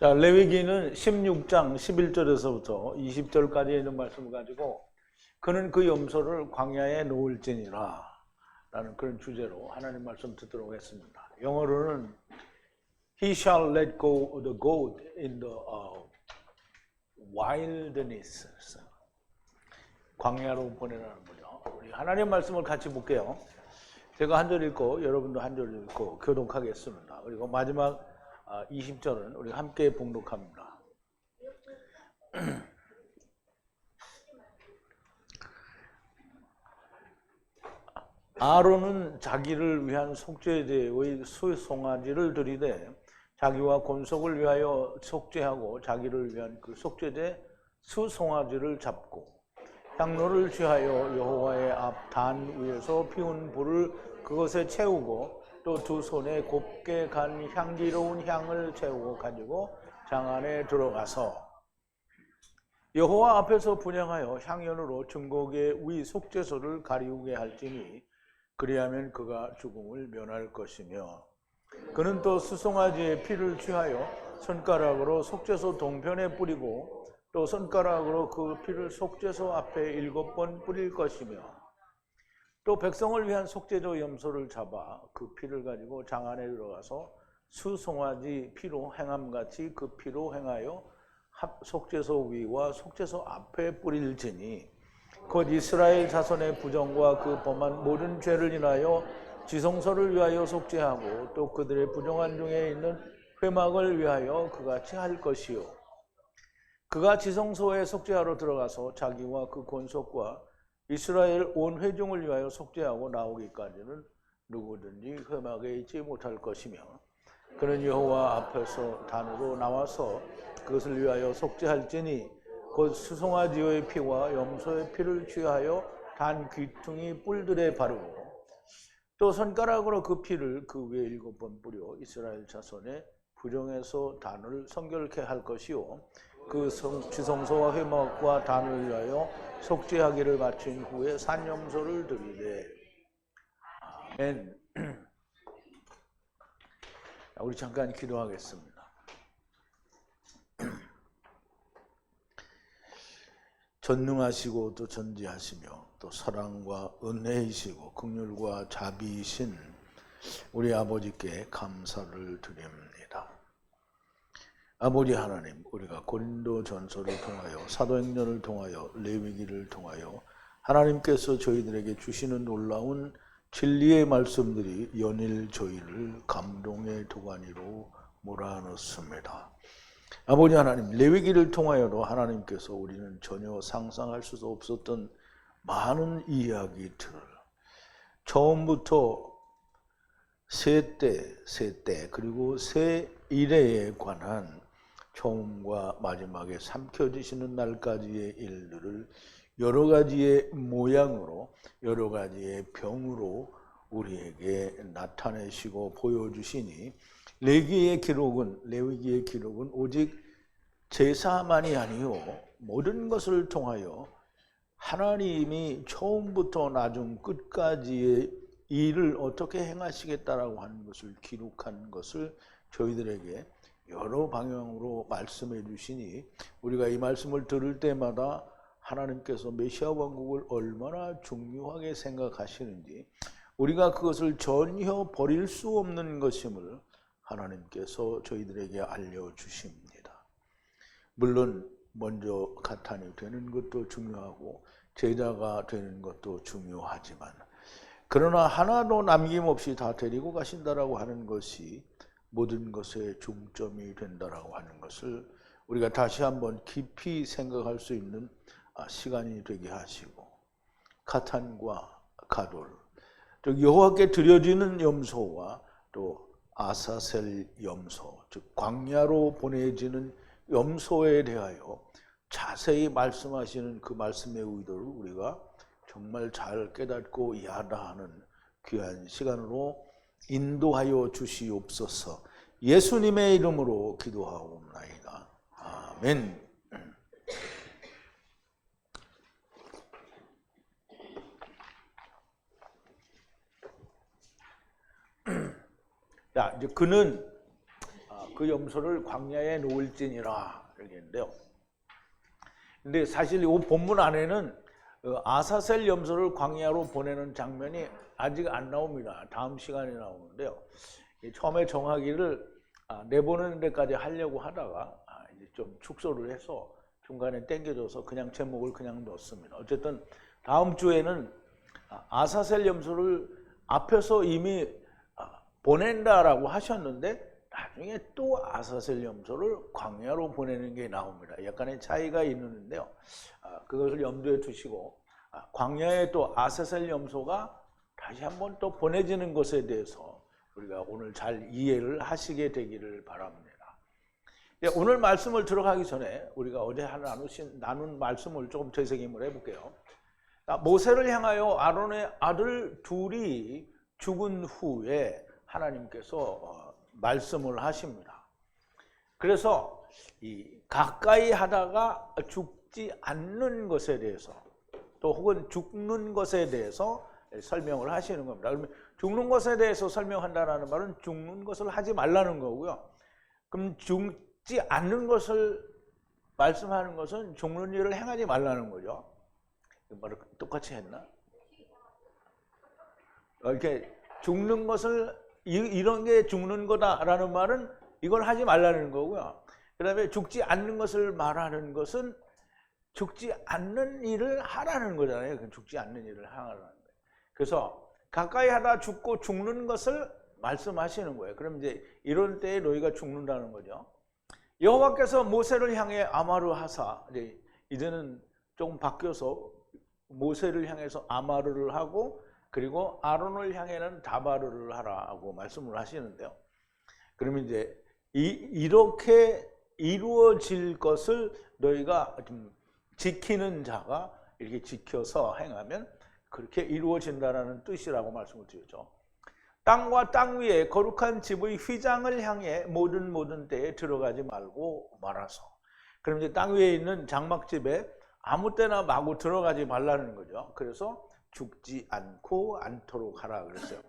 자, 레위기는 16장 11절에서부터 20절까지 있는 말씀을 가지고 그는 그 염소를 광야에 놓을지니라 라는 그런 주제로 하나님 말씀 듣도록 했습니다. 영어로는 He shall let go the goat in the wilderness. 광야로 보내라는 거죠. 우리 하나님 말씀을 같이 볼게요. 제가 한 절 읽고 여러분도 한 절 읽고 교독하겠습니다. 그리고 마지막 20절은 우리 함께 봉독합니다. 아론은 자기를 위한 속죄제의 수송아지를 드리되 자기와 권속을 위하여 속죄하고 자기를 위한 그 속죄제 수송아지를 잡고 향로를 취하여 여호와의 앞 단 위에서 피운 불을 그것에 채우고 또 두 손에 곱게 간 향기로운 향을 채우고 가지고 장 안에 들어가서 여호와 앞에서 분향하여 향연으로 증거의 위 속죄소를 가리우게 할지니 그리하면 그가 죽음을 면할 것이며 그는 또 수송아지의 피를 취하여 손가락으로 속죄소 동편에 뿌리고 또 손가락으로 그 피를 속죄소 앞에 7번 뿌릴 것이며 또 백성을 위한 속죄소 염소를 잡아 그 피를 가지고 장 안에 들어가서 수송아지 피로 행함같이 그 피로 행하여 속죄소 위와 속죄소 앞에 뿌릴지니 곧 이스라엘 자손의 부정과 그 범한 모든 죄를 인하여 지성소를 위하여 속죄하고 또 그들의 부정한 중에 있는 회막을 위하여 그같이 할 것이요 그가 지성소에 속죄하러 들어가서 자기와 그 권속과 이스라엘 온 회중을 위하여 속죄하고 나오기까지는 누구든지 회막에 있지 못할 것이며 그는 여호와 앞에서 단으로 나와서 그것을 위하여 속죄할지니 곧 수송아지의 피와 염소의 피를 취하여 단 귀퉁이 뿔들에 바르고 또 손가락으로 그 피를 그 위에 7번 뿌려 이스라엘 자손의 부정에서 단을 성결케 할 것이요 그 지성소와 회막과 단을 위하여 속죄하기를 마친 후에 산염소를 드리되 아멘. 우리 잠깐 기도하겠습니다. 전능하시고 또 전지하시며 또 사랑과 은혜이시고 긍휼과 자비이신 우리 아버지께 감사를 드립니다. 아버지 하나님, 우리가 고린도 전서를 통하여 사도행전을 통하여 레위기를 통하여 하나님께서 저희들에게 주시는 놀라운 진리의 말씀들이 연일 저희를 감동의 도가니로 몰아넣습니다. 아버지 하나님, 레위기를 통하여도 하나님께서 우리는 전혀 상상할 수도 없었던 많은 이야기들을 처음부터 세때 그리고 세 일회에 관한 처음과 마지막에 삼켜지시는 날까지의 일들을 여러 가지의 모양으로 여러 가지의 병으로 우리에게 나타내시고 보여주시니 레위기의 기록은 오직 제사만이 아니요 모든 것을 통하여 하나님이 처음부터 나중 끝까지의 일을 어떻게 행하시겠다라고 하는 것을 기록한 것을 저희들에게 여러 방향으로 말씀해 주시니 우리가 이 말씀을 들을 때마다 하나님께서 메시아 왕국을 얼마나 중요하게 생각하시는지 우리가 그것을 전혀 버릴 수 없는 것임을 하나님께서 저희들에게 알려주십니다. 물론 먼저 가탄이 되는 것도 중요하고 제자가 되는 것도 중요하지만 그러나 하나도 남김없이 다 데리고 가신다라고 하는 것이 모든 것의 중점이 된다라고 하는 것을 우리가 다시 한번 깊이 생각할 수 있는 시간이 되게 하시고 가탄과 가돌, 즉 여호와께 드려지는 염소와 또 아사셀 염소, 즉 광야로 보내지는 염소에 대하여 자세히 말씀하시는 그 말씀의 의도를 우리가 정말 잘 깨닫고 이해하는 귀한 시간으로 인도하여 주시옵소서. 예수님의 이름으로 기도하옵나이다. 아멘. 자, 이제 그는 그 염소를 광야에 놓을지니라 이렇게 했는데요. 근데 사실 이 본문 안에는 아사셀 염소를 광야로 보내는 장면이 아직 안 나옵니다. 다음 시간에 나오는데요. 처음에 정하기를 내보내는 데까지 하려고 하다가 이제 좀 축소를 해서 중간에 땡겨줘서 그냥 제목을 그냥 넣었습니다. 어쨌든 다음 주에는 아사셀 염소를 앞에서 이미 보낸다라고 하셨는데 나중에 또 아사셀 염소를 광야로 보내는 게 나옵니다. 약간의 차이가 있는데요. 그것을 염두에 두시고 광야에 또 아사셀 염소가 다시 한번 또 보내지는 것에 대해서 우리가 오늘 잘 이해를 하시게 되기를 바랍니다. 오늘 말씀을 들어가기 전에 우리가 어제 나눈 말씀을 조금 되새김을 해볼게요. 모세를 향하여 아론의 아들 둘이 죽은 후에 하나님께서 말씀을 하십니다. 그래서 이 가까이 하다가 죽지 않는 것에 대해서 또 혹은 죽는 것에 대해서 설명을 하시는 겁니다. 그러면 죽는 것에 대해서 설명한다는 말은 죽는 것을 하지 말라는 거고요. 그럼 죽지 않는 것을 말씀하는 것은 죽는 일을 행하지 말라는 거죠. 말을 똑같이 했나? 이렇게 죽는 것을 이런 게 죽는 거다라는 말은 이걸 하지 말라는 거고요. 그 다음에 죽지 않는 것을 말하는 것은 죽지 않는 일을 하라는 거잖아요. 죽지 않는 일을 하라는 거예요. 그래서 가까이 하다 죽고 죽는 것을 말씀하시는 거예요. 그럼 이제 이런 때에 너희가 죽는다는 거죠. 여호와께서 모세를 향해 아마르 하사, 이제는 조금 바뀌어서 모세를 향해서 아마르를 하고 그리고 아론을 향해는 다바르를 하라고 말씀을 하시는데요. 그러면 이제 이렇게 이루어질 것을 너희가 좀 지키는 자가 이렇게 지켜서 행하면 그렇게 이루어진다는 뜻이라고 말씀을 드렸죠. 땅과 땅 위에 거룩한 집의 휘장을 향해 모든 때에 들어가지 말고 말아서. 그럼 이제 땅 위에 있는 장막집에 아무 때나 마구 들어가지 말라는 거죠. 그래서 죽지 않도록 하라 그랬어요.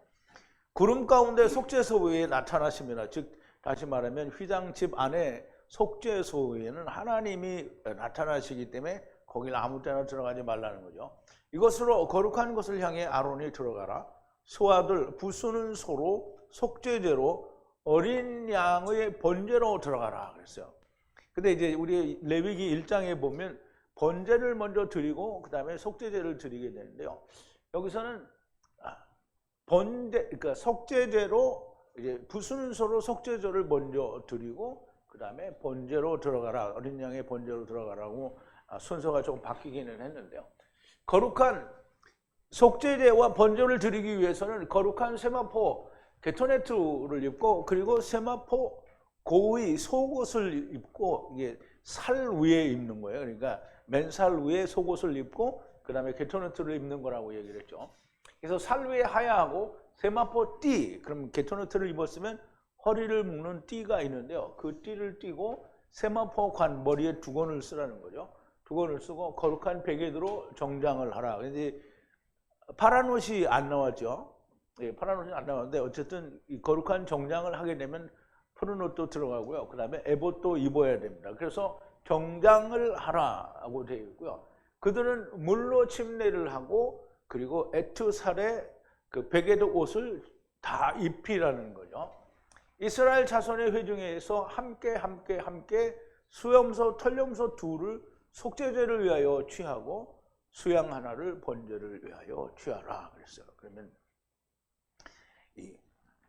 구름 가운데 속죄소에 나타나십니다. 즉 다시 말하면 휘장집 안에 속죄소에는 하나님이 나타나시기 때문에 거길 아무 때나 들어가지 말라는 거죠. 이것으로 거룩한 것을 향해 아론이 들어가라. 소아들 부수는 소로 속죄제로 어린 양의 번제로 들어가라 그랬어요. 근데 이제 우리 레위기 1장에 보면 번제를 먼저 드리고 그 다음에 속죄제를 드리게 되는데요. 여기서는 그러니까 속죄제로 이제 부수는 소로 속죄제를 먼저 드리고 그 다음에 번제로 들어가라, 어린 양의 번제로 들어가라고 순서가 조금 바뀌기는 했는데요. 거룩한 속죄제와 번제를 드리기 위해서는 거룩한 세마포 게토네트를 입고 그리고 세마포 고의 속옷을 입고 이게 살 위에 입는 거예요. 그러니까 맨살 위에 속옷을 입고 그 다음에 게토네트를 입는 거라고 얘기를 했죠. 그래서 살 위에 하야하고 세마포 띠, 그럼 게토네트를 입었으면 허리를 묶는 띠가 있는데요. 그 띠를 띠고 세마포 관 머리에 두건을 쓰라는 거죠. 두건을 쓰고 거룩한 베개드로 정장을 하라. 근데 파란 옷이 안 나왔죠. 예, 파란 옷이 안 나왔는데 어쨌든 이 거룩한 정장을 하게 되면 푸른 옷도 들어가고요. 그 다음에 에봇도 입어야 됩니다. 그래서 정장을 하라고 되어 있고요. 그들은 물로 침례를 하고 그리고 에투살의 그 베개드 옷을 다 입히라는 거죠. 이스라엘 자손의 회중에서 함께 수염소, 털염소 둘을 속죄제를 위하여 취하고 수양 하나를 번제를 위하여 취하라 그랬어요. 그러면 이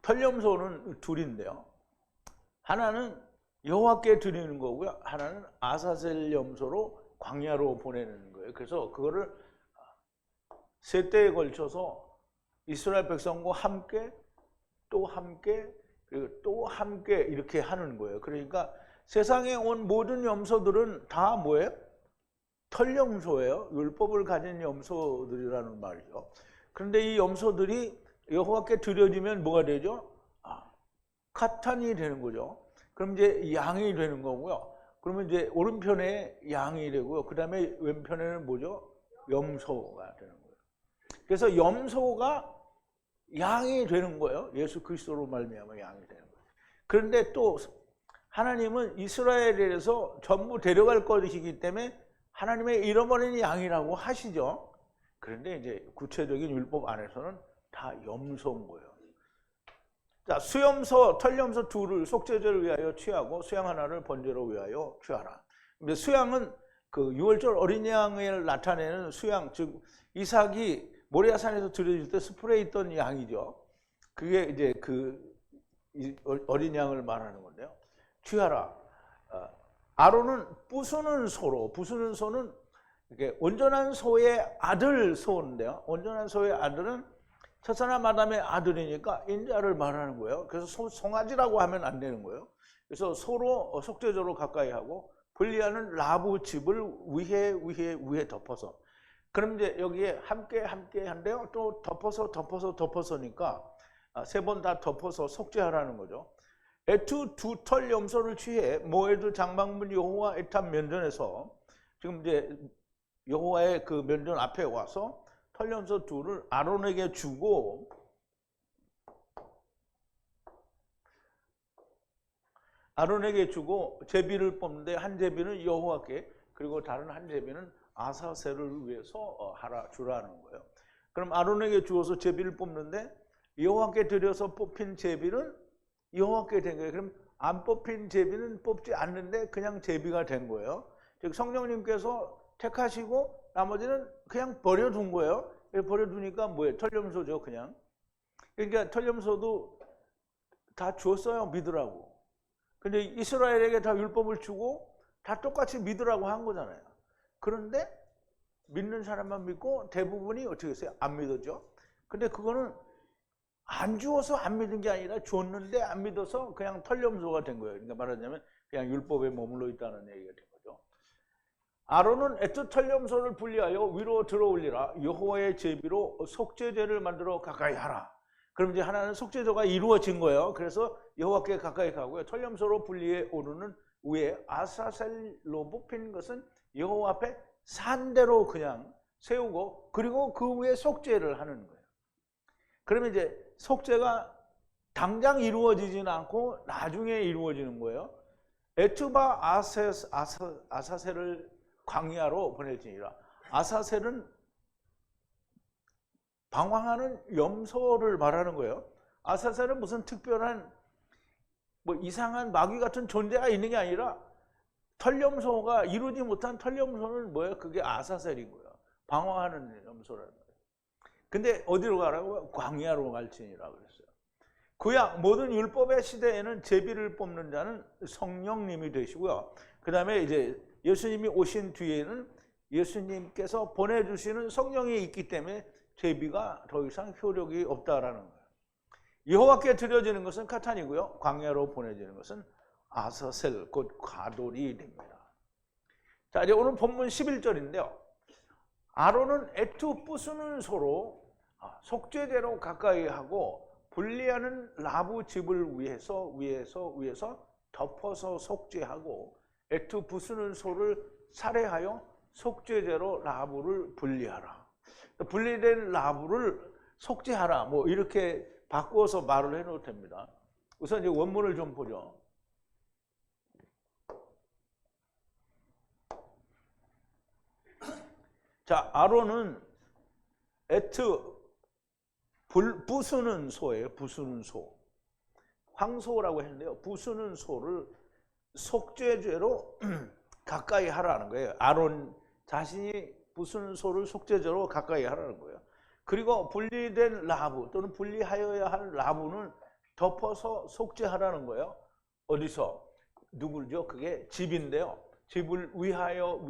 털염소는 둘인데요. 하나는 여호와께 드리는 거고요. 하나는 아사셀 염소로 광야로 보내는 거예요. 그래서 그거를 세 때에 걸쳐서 이스라엘 백성과 함께 또 함께 그리고 또 함께 이렇게 하는 거예요. 그러니까 세상에 온 모든 염소들은 다 뭐예요? 털염소예요. 율법을 가진 염소들이라는 말이죠. 그런데 이 염소들이 여호와께 드려지면 뭐가 되죠? 카탄이 되는 거죠. 그럼 이제 양이 되는 거고요. 그러면 이제 오른편에 양이 되고요. 그 다음에 왼편에는 뭐죠? 염소가 되는 거예요. 그래서 염소가 양이 되는 거예요. 예수 그리스도로 말미암아 양이 되는 거예요. 그런데 또 하나님은 이스라엘에서 전부 데려갈 것이기 때문에 하나님의 잃어버린 양이라고 하시죠. 그런데 이제 구체적인 율법 안에서는 다 염소인 거예요. 자, 수염소, 털염소 둘을 속죄제를 위하여 취하고 수양 하나를 번제로 위하여 취하라. 근데 수양은 그 유월절 어린 양을 나타내는 수양, 즉 이삭이 모리아산에서 드려질 때 스프레이 있던 양이죠. 그게 이제 그 어린 양을 말하는 건데요. 취하라. 아론은 부수는 소로, 부수는 소는 이렇게 온전한 소의 아들 소인데요. 온전한 소의 아들은 첫사람 아담의 아들이니까 인자를 말하는 거예요. 그래서 송아지라고 하면 안 되는 거예요. 그래서 소로 속죄제로 가까이 하고 분리하는 라부 집을 위에 덮어서. 그럼 이제 여기에 함께 한데요. 또 덮어서니까 세 번 다 덮어서 속죄하라는 거죠. 애투 두 털 염소를 취해 모에드 장막문 여호와 애탑 면전에서 지금 이제 여호와의 그 면전 앞에 와서 털 염소 둘을 아론에게 주고 제비를 뽑는데 한 제비는 여호와께 그리고 다른 한 제비는 아사셀을 위해서 주라는 거예요. 그럼 아론에게 주어서 제비를 뽑는데 여호와께 드려서 뽑힌 제비는 여호와께 된 거예요. 그럼 안 뽑힌 제비는 뽑지 않는데 그냥 제비가 된 거예요. 즉 성령님께서 택하시고 나머지는 그냥 버려둔 거예요. 버려두니까 뭐예요? 털염소죠, 그냥. 그러니까 털염소도 다 주었어요, 믿으라고. 근데 이스라엘에게 다 율법을 주고 다 똑같이 믿으라고 한 거잖아요. 그런데 믿는 사람만 믿고 대부분이 어떻게 했어요? 안 믿었죠. 근데 그거는 안 주어서 안 믿은 게 아니라 줬는데 안 믿어서 그냥 털염소가 된 거예요. 그러니까 말하자면 그냥 율법에 머물러 있다는 얘기가 된 거죠. 아론은 애투 털염소를 분리하여 위로 들어올리라. 여호와의 제비로 속죄제를 만들어 가까이 하라. 그럼 이제 하나는 속죄제가 이루어진 거예요. 그래서 여호와께 가까이 가고요. 털염소로 분리해 오르는 위에 아사셀로 뽑힌 것은 여호와 앞에 산대로 그냥 세우고 그리고 그 위에 속죄를 하는 거예요. 그러면 이제 속죄가 당장 이루어지지는 않고 나중에 이루어지는 거예요. 에투바 아사셀을 광야로 보낼지니라. 아사셀은 방황하는 염소를 말하는 거예요. 아사셀은 무슨 특별한 뭐 이상한 마귀 같은 존재가 있는 게 아니라 털염소가 이루지 못한 털염소는 뭐예요? 그게 아사셀인 거예요. 방황하는 염소라는 거예요. 근데 어디로 가라고? 광야로 갈지니라 그랬어요. 구약 모든 율법의 시대에는 제비를 뽑는 자는 성령님이 되시고요. 그 다음에 이제 예수님이 오신 뒤에는 예수님께서 보내주시는 성령이 있기 때문에 제비가 더 이상 효력이 없다라는 거예요. 여호와께 드려지는 것은 카탄이고요. 광야로 보내지는 것은 아사셀, 곧 가돌이 됩니다. 자, 이제 오늘 본문 11절인데요. 아론은 애투 부수는 소로 속죄제로 가까이 하고 분리하는 라부 집을 위에서 덮어서 속죄하고 애투 부수는 소를 살해하여 속죄제로 라부를 분리하라. 분리된 라부를 속죄하라. 뭐 이렇게 바꾸어서 말을 해놓을 됩니다. 우선 이제 원문을 좀 보죠. 자, 아론은 애트 부수는 소예요. 부수는 소. 황소라고 했는데요. 부수는 소를 속죄죄로 가까이 하라는 거예요. 아론 자신이 부수는 소를 속죄죄로 가까이 하라는 거예요. 그리고 분리된 라부 또는 분리하여야 할 라부는 덮어서 속죄하라는 거예요. 어디서? 누구죠? 그게 집인데요. 집을 위하여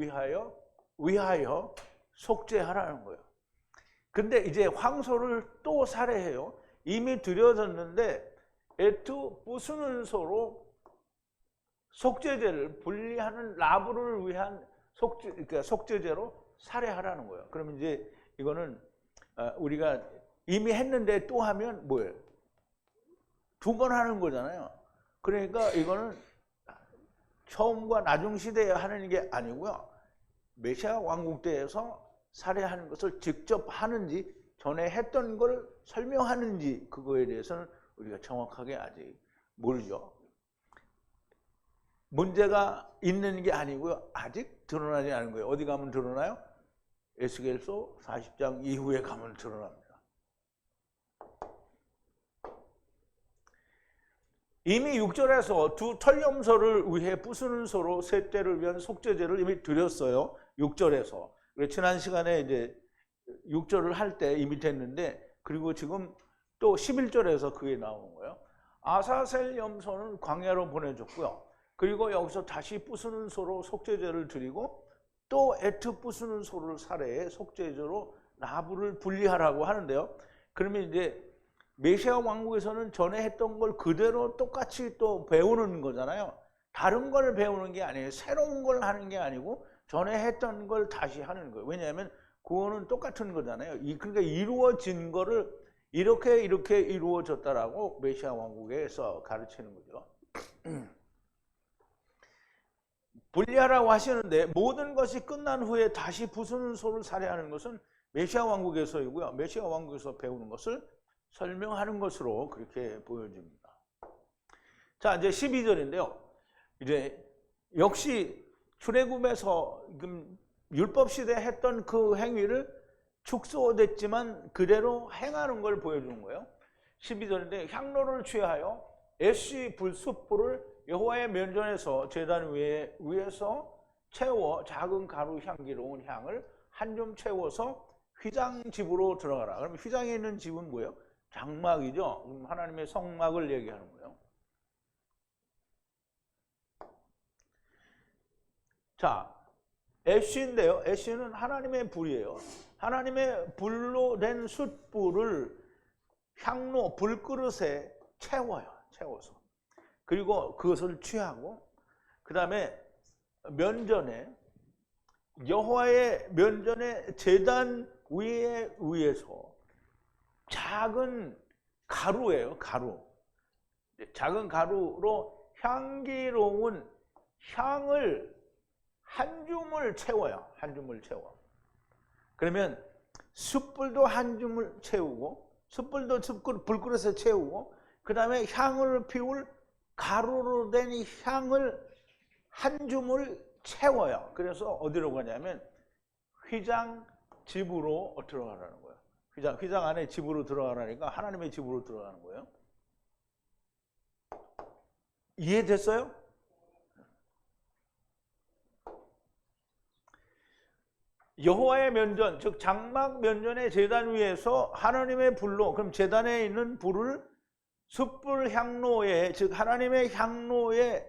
속죄하라는 거예요. 근데 이제 황소를 또 살해해요. 이미 드려졌는데 애투 부수는 소로 속죄제를 분리하는 라부를 위한 그러니까 속죄제로 살해하라는 거예요. 그러면 이제 이거는 우리가 이미 했는데 또 하면 뭐예요? 두 번 하는 거잖아요. 그러니까 이거는 처음과 나중 시대에 하는 게 아니고요. 메시아 왕국 때에서 살해하는 것을 직접 하는지 전에 했던 걸 설명하는지 그거에 대해서는 우리가 정확하게 아직 모르죠. 문제가 있는 게 아니고요. 아직 드러나지 않은 거예요. 어디 가면 드러나요? 에스겔서 40장 이후에 가면 드러납니다. 이미 6절에서 두 털염소를 위해 부수는 소로 셋 때를 위한 속죄제를 이미 드렸어요. 6절에서. 지난 시간에 이제 6절을 할 때 이미 됐는데, 그리고 지금 또 11절에서 그게 나오는 거예요. 아사셀 염소는 광야로 보내줬고요. 그리고 여기서 다시 부수는 소로 속죄제를 드리고, 또 애트 부수는 소를 살해해 속죄제로 나부를 분리하라고 하는데요. 그러면 이제 메시아 왕국에서는 전에 했던 걸 그대로 똑같이 또 배우는 거잖아요. 다른 걸 배우는 게 아니에요. 새로운 걸 하는 게 아니고 전에 했던 걸 다시 하는 거예요. 왜냐하면 그거는 똑같은 거잖아요. 그러니까 이루어진 거를 이렇게 이루어졌다라고 메시아 왕국에서 가르치는 거죠. 분리하라고 하시는데, 모든 것이 끝난 후에 다시 부수는 소를 살해하는 것은 메시아 왕국에서이고요. 메시아 왕국에서 배우는 것을 설명하는 것으로 그렇게 보여집니다. 자, 이제 12절인데요. 이제 역시 출애굽에서 율법 시대에 했던 그 행위를 축소됐지만 그대로 행하는 걸 보여주는 거예요. 12절인데, 향로를 취하여 애쉬 불숯불을 여호와의 면전에서 제단 위에서 채워 작은 가루 향기로운 향을 한 줌 채워서 휘장 집으로 들어가라. 그럼 휘장에 있는 집은 뭐예요? 장막이죠. 하나님의 성막을 얘기하는 거예요. 자, 애쉬인데요. 애쉬는 하나님의 불이에요. 하나님의 불로 된 숯불을 향로 불그릇에 채워서. 그리고 그것을 취하고, 그 다음에 면전에, 여호와의 면전에 제단 위에서 작은 가루예요. 가루. 작은 가루로 향기로운 향을 한 줌을 채워요. 한 줌을 채워. 그러면 숯불도 한 줌을 채우고, 숯불도 불그릇에 채우고, 그 다음에 향을 피울 가루로 된 이 향을 한 줌을 채워요. 그래서 어디로 가냐면 휘장 집으로 들어가라는 거예요. 휘장 안에 집으로 들어가라니까 하나님의 집으로 들어가는 거예요. 이해됐어요? 여호와의 면전, 즉 장막 면전의 제단 위에서 하나님의 불로, 그럼 제단에 있는 불을 숯불 향로에, 즉 하나님의 향로에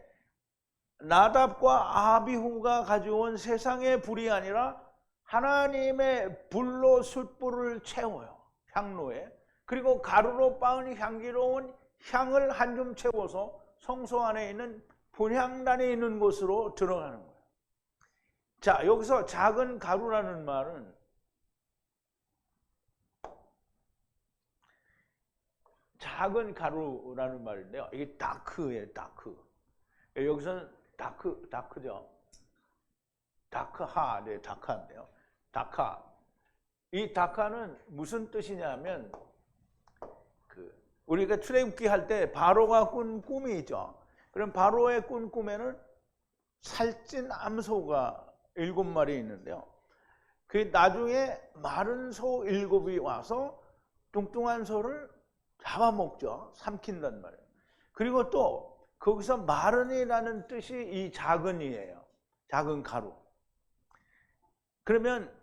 나답과 아비후가 가져온 세상의 불이 아니라 하나님의 불로 숯불을 채워요. 향로에. 그리고 가루로 빻은 향기로운 향을 한 줌 채워서 성소 안에 있는 분향단에 있는 곳으로 들어가는 거예요. 자, 여기서 작은 가루라는 말은 작은 가루라는 말인데요. 이게 다크예요, 다크. 여기서는 다크죠. 다크하, 네, 다크인데요. 다카. 이 다카는 무슨 뜻이냐면, 우리가 출애굽기 할 때 바로가 꾼 꿈이 있죠. 그럼 바로의 꾼 꿈에는 살찐 암소가 7마리 있는데요. 그 나중에 마른 소 7이 와서 뚱뚱한 소를 잡아먹죠. 삼킨단 말이에요. 그리고 또 거기서 마른이라는 뜻이 이 작은이에요. 작은 가루. 그러면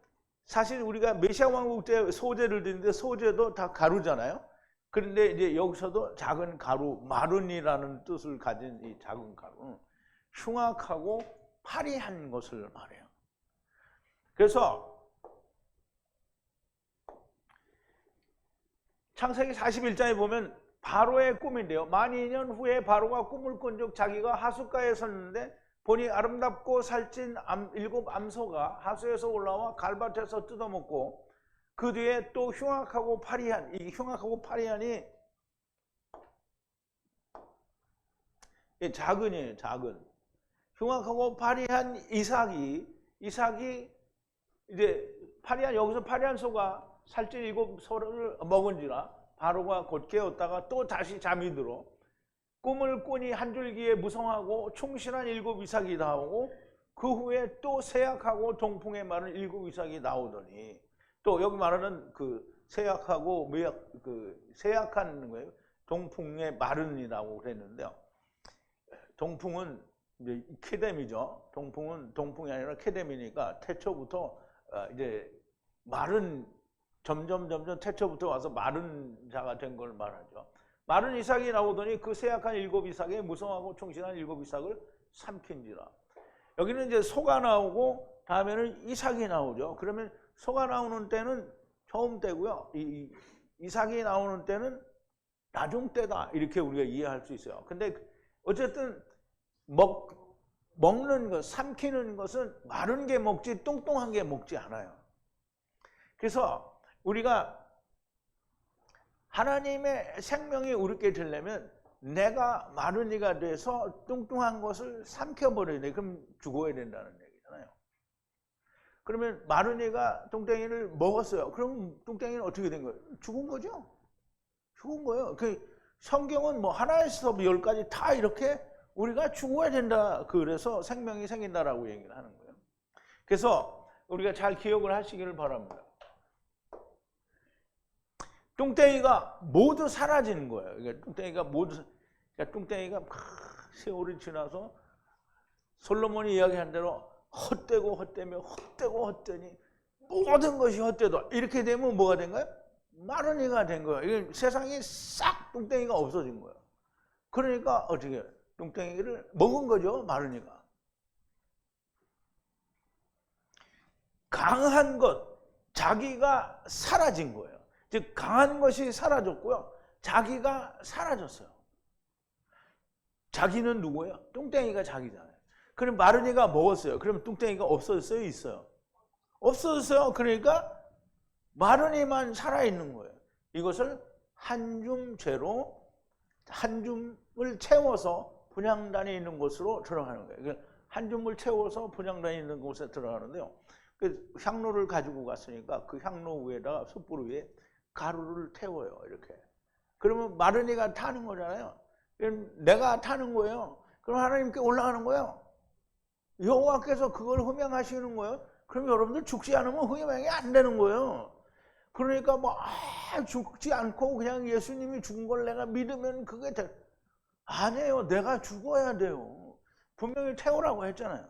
사실 우리가 메시아 왕국 때 소제를 드리는데 소제도 다 가루잖아요. 그런데 이제 여기서도 작은 가루, 마른이라는 뜻을 가진 이 작은 가루는 흉악하고 파리한 것을 말해요. 그래서 창세기 41장에 보면 바로의 꿈인데요. 만 2년 후에 바로가 꿈을 꾼 적 자기가 하숫가에 섰는데 보니 아름답고 살찐 7 암소가 하수에서 올라와 갈밭에서 뜯어먹고, 그 뒤에 또 흉악하고 파리한, 이 흉악하고 파리한이 작은이에요. 작은. 흉악하고 파리한 이삭이 이제 여기서 파리한 소가 살찐 7 소를 먹은지라 바로가 곧 깨었다가 또 다시 잠이 들어. 꿈을 꾸니 한 줄기에 무성하고 충실한 일곱 이삭이 나오고 그 후에 또 세약하고 동풍에 마른 일곱 이삭이 나오더니 또 여기 말하는 그 세약하고 세약한 거예요. 동풍에 마른이라고 그랬는데요. 동풍은 이제 케뎀이죠. 동풍이 아니라 케뎀이니까 태초부터 이제 마른 점점 태초부터 와서 마른 자가 된 걸 말하죠. 마른 이삭이 나오더니 그 세약한 일곱 이삭에 무성하고 충실한 일곱 이삭을 삼킨지라. 여기는 이제 소가 나오고 다음에는 이삭이 나오죠. 그러면 소가 나오는 때는 처음 때고요. 이삭이 나오는 때는 나중 때다. 이렇게 우리가 이해할 수 있어요. 근데 어쨌든 먹는 것, 삼키는 것은 마른 게 먹지 뚱뚱한 게 먹지 않아요. 그래서 우리가 하나님의 생명이 우리께 들려면 내가 마른이가 돼서 뚱뚱한 것을 삼켜버려야 돼. 그럼 죽어야 된다는 얘기잖아요. 그러면 마른이가 뚱땡이를 먹었어요. 그럼 뚱땡이는 어떻게 된 거예요? 죽은 거죠. 죽은 거예요. 그 성경은 뭐 하나에서 10가지 다 이렇게 우리가 죽어야 된다. 그래서 생명이 생긴다라고 얘기를 하는 거예요. 그래서 우리가 잘 기억을 하시기를 바랍니다. 뚱땡이가 모두 사라지는 거예요. 그러니까 뚱땡이가 세월이 지나서 솔로몬이 이야기한 대로 헛되고 헛되며 헛되고 헛되니 모든 것이 헛되다. 이렇게 되면 뭐가 된 거예요? 마른이가 된 거예요. 세상에 싹 뚱땡이가 없어진 거예요. 그러니까 어떻게 해요? 뚱땡이를 먹은 거죠, 마른이가. 강한 것, 자기가 사라진 거예요. 즉 강한 것이 사라졌고요. 자기가 사라졌어요. 자기는 누구예요? 뚱땡이가 자기잖아요. 그럼 마른이가 먹었어요. 그러면 뚱땡이가 없어졌어요? 있어요? 없어졌어요. 그러니까 마른이만 살아있는 거예요. 이것을 한줌죄로 한 줌을 채워서 분향단이 있는 곳으로 들어가는 거예요. 한 줌을 채워서 분향단이 있는 곳에 들어가는데요. 그 향로를 가지고 갔으니까 그 향로 위에다가 숯불 위에 가루를 태워요. 이렇게. 그러면 마른이가 타는 거잖아요. 내가 타는 거예요. 그럼 하나님께 올라가는 거예요. 여호와께서 그걸 흠양하시는 거예요. 그럼 여러분들 죽지 않으면 흠양이 안 되는 거예요. 그러니까 죽지 않고 그냥 예수님이 죽은 걸 내가 믿으면 그게 아니에요. 내가 죽어야 돼요. 분명히 태우라고 했잖아요.